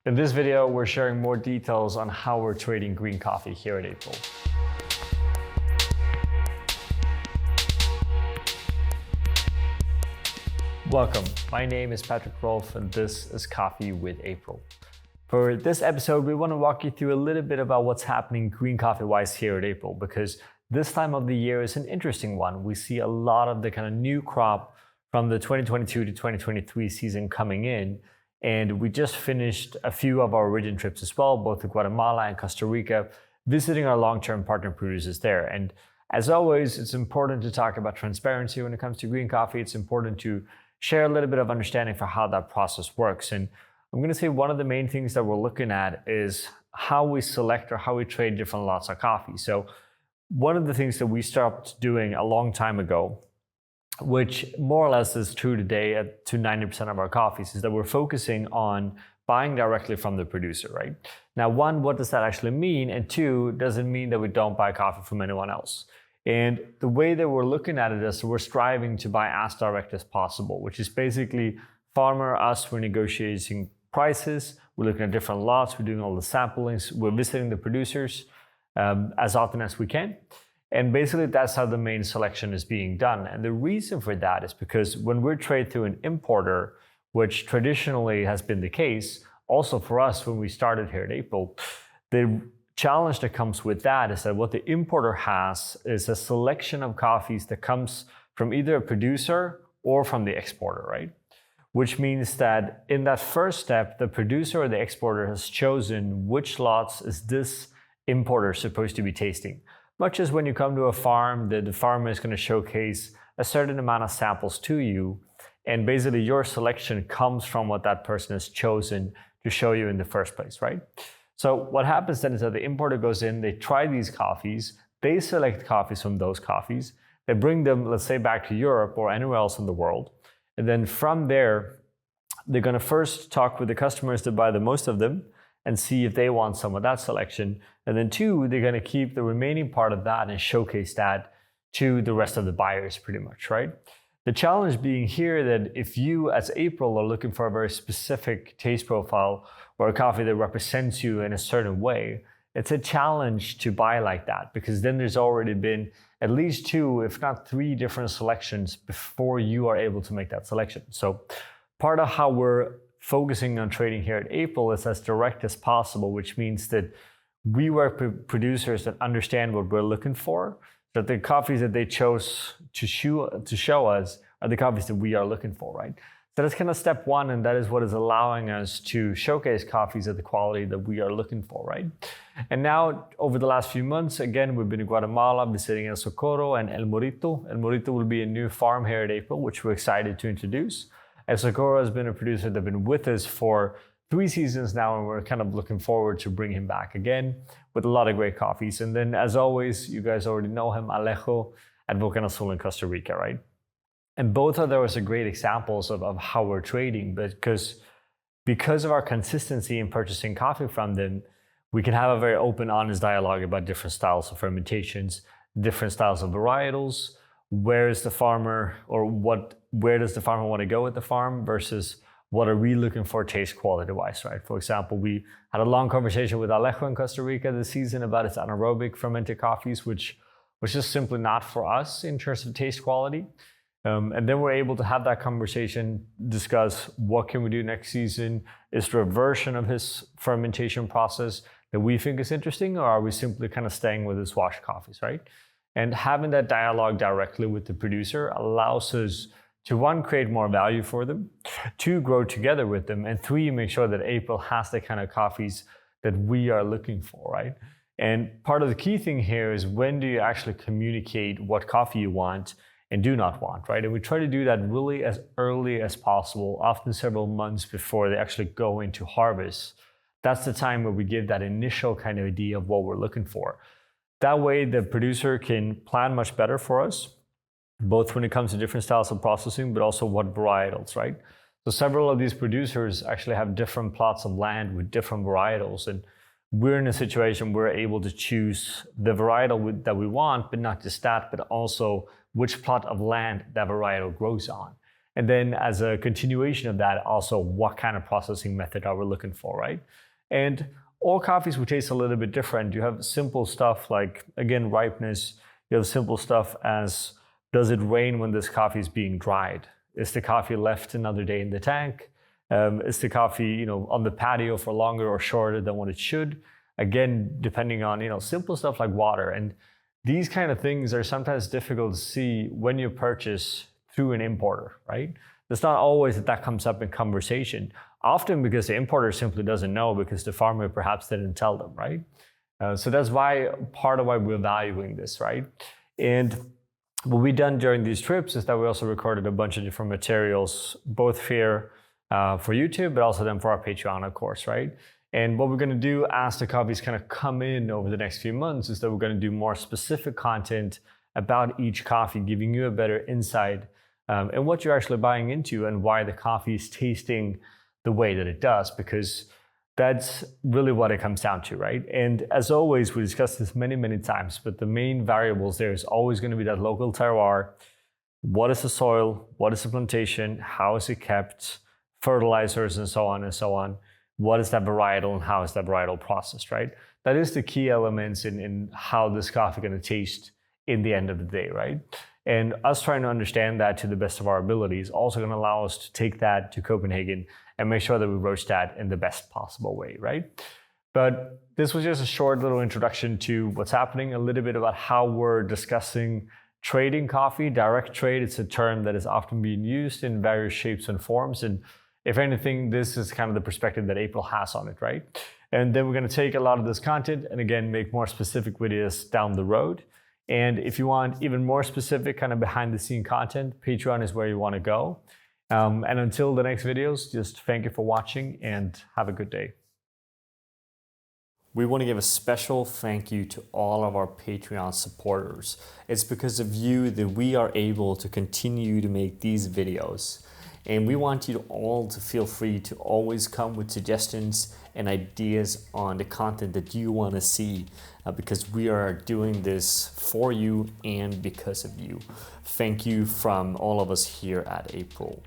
In this video, we're sharing more details on how we're trading green coffee here at April. Welcome, my name is Patrick Rolfe and this is Coffee with April. For this episode, we want to walk you through a little bit about what's happening green coffee-wise here at April, because this time of the year is an interesting one. We see a lot of the kind of new crop from the 2022 to 2023 season coming in. And we just finished a few of our origin trips as well, both to Guatemala and Costa Rica, visiting our long-term partner producers there. And as always, it's important to talk about transparency when it comes to green coffee. It's important to share a little bit of understanding for how that process works. And I'm going to say one of the main things that we're looking at is how we select or how we trade different lots of coffee. So one of the things that we stopped doing a long time ago, which more or less is true today to 90% of our coffees, is that we're focusing on buying directly from the producer, right? Now, one, what does that actually mean? And two, does it mean that we don't buy coffee from anyone else? And the way that we're looking at it is we're striving to buy as direct as possible, which is basically farmer, us, we're negotiating prices, we're looking at different lots, we're doing all the samplings, we're visiting the producers as often as we can. And basically, that's how the main selection is being done. And the reason for that is because when we trade through an importer, which traditionally has been the case, also for us when we started here in April, the challenge that comes with that is that what the importer has is a selection of coffees that comes from either a producer or from the exporter, right? Which means that in that first step, the producer or the exporter has chosen which lots is this importer supposed to be tasting. Much as when you come to a farm, the farmer is going to showcase a certain amount of samples to you, and basically your selection comes from what that person has chosen to show you in the first place, right? So what happens then is that the importer goes in, they try these coffees, they select coffees from those coffees, they bring them, let's say, back to Europe or anywhere else in the world, and then from there, they're going to first talk with the customers that buy the most of them and see if they want some of that selection. And then two, they're going to keep the remaining part of that and showcase that to the rest of the buyers pretty much, right? The challenge being here that if you as April are looking for a very specific taste profile or a coffee that represents you in a certain way, it's a challenge to buy like that, because then there's already been at least two, if not three different selections before you are able to make that selection. So part of how we're focusing on trading here at April is as direct as possible, which means that we work with producers that understand what we're looking for, that the coffees that they chose to show us are the coffees that we are looking for, right? So that's kind of step one, and that is what is allowing us to showcase coffees at the quality that we are looking for, right? And now, over the last few months, again, we've been in Guatemala, visiting El Socorro and El Morito. El Morito will be a new farm here at April, which we're excited to introduce. El Socorro has been a producer that's been with us for 3 seasons now, and we're kind of looking forward to bring him back again with a lot of great coffees. And then, as always, you guys already know him, Alejo at Volcán Azul in Costa Rica, right? And both of those are great examples of how we're trading, because of our consistency in purchasing coffee from them, we can have a very open, honest dialogue about different styles of fermentations, different styles of varietals, where does the farmer want to go with the farm versus what are we looking for taste quality-wise, right? For example, we had a long conversation with Alejo in Costa Rica this season about its anaerobic fermented coffees, which was just simply not for us in terms of taste quality. And then we're able to have that conversation, discuss what can we do next season? Is there a version of his fermentation process that we think is interesting, or are we simply kind of staying with his wash coffees, right? And having that dialogue directly with the producer allows us to, one, create more value for them, two, grow together with them, and three, make sure that April has the kind of coffees that we are looking for, right? And part of the key thing here is, when do you actually communicate what coffee you want and do not want, right? And we try to do that really as early as possible, often several months before they actually go into harvest. That's the time where we give that initial kind of idea of what we're looking for. That way, the producer can plan much better for us, both when it comes to different styles of processing, but also what varietals, right? So several of these producers actually have different plots of land with different varietals, and we're in a situation where we're able to choose the varietal that we want, but not just that, but also which plot of land that varietal grows on. And then as a continuation of that, also what kind of processing method are we looking for, right? And all coffees will taste a little bit different. You have simple stuff like, again, ripeness. You have simple stuff as, does it rain when this coffee is being dried? Is the coffee left another day in the tank? Is the coffee, on the patio for longer or shorter than what it should? Again, depending on, simple stuff like water. And these kind of things are sometimes difficult to see when you purchase through an importer, right? It's not always that comes up in conversation. Often because the importer simply doesn't know because the farmer perhaps didn't tell them, right? So that's part of why we're valuing this, right? And what we've done during these trips is that we also recorded a bunch of different materials, both here for YouTube, but also then for our Patreon, of course, right? And what we're going to do as the coffees kind of come in over the next few months is that we're going to do more specific content about each coffee, giving you a better insight in what you're actually buying into and why the coffee is tasting the way that it does, because that's really what it comes down to, right? And as always, we discussed this many, many times, but the main variables there is always going to be that local terroir. What is the soil? What is the plantation? How is it kept? Fertilizers and so on and so on. What is that varietal and how is that varietal processed, right? That is the key elements in how this coffee is going to taste in the end of the day, right? And us trying to understand that to the best of our ability is also going to allow us to take that to Copenhagen and make sure that we roast that in the best possible way, right? But this was just a short little introduction to what's happening, a little bit about how we're discussing trading coffee. Direct trade, it's a term that is often being used in various shapes and forms. And if anything, this is kind of the perspective that April has on it, right? And then we're going to take a lot of this content and again, make more specific videos down the road. And if you want even more specific kind of behind the scene content, Patreon is where you want to go. And until the next videos, just thank you for watching and have a good day. We want to give a special thank you to all of our Patreon supporters. It's because of you that we are able to continue to make these videos. And we want you all to feel free to always come with suggestions and ideas on the content that you want to see because we are doing this for you and because of you. Thank you from all of us here at April.